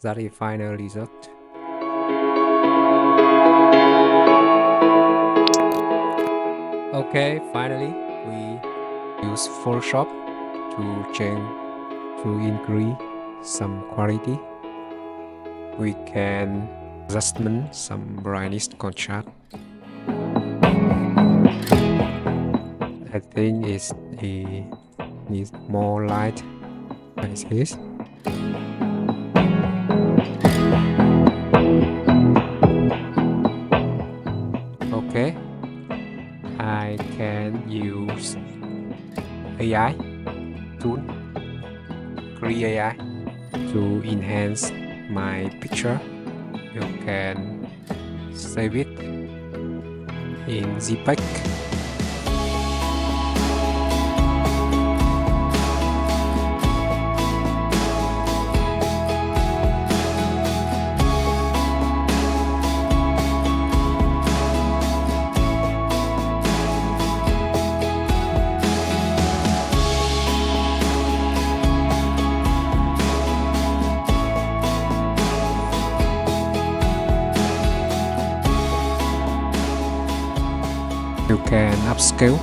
That is final result. Okay, finally we use Photoshop to increase some quality. We can adjustment some brightness contrast. I think it needs more light like this. Okay, I can use AI tool, krea.ai, to enhance my picture. You can save it in JPEG. You can upscale,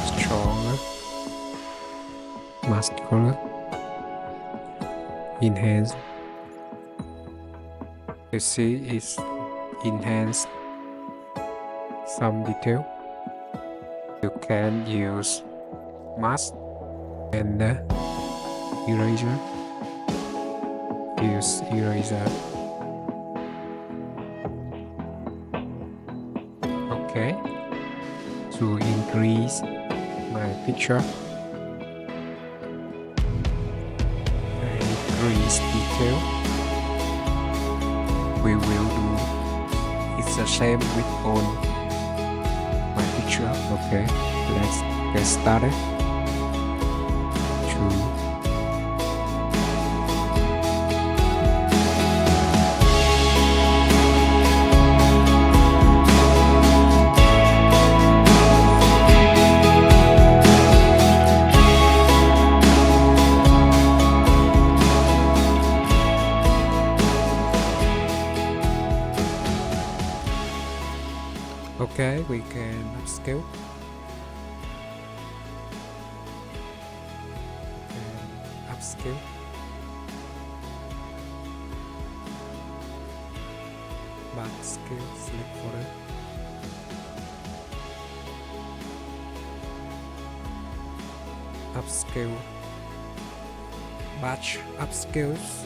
stronger, mask color, enhance. You see it's enhance some detail. You can use mask and eraser. Use eraser. Okay, to increase my picture and increase detail, we will do it's the same with all my picture. Okay, let's get started. Okay, we can upscale. Upscale. Back scale, select folder. Upscale. Batch upscales.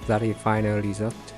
That is final result.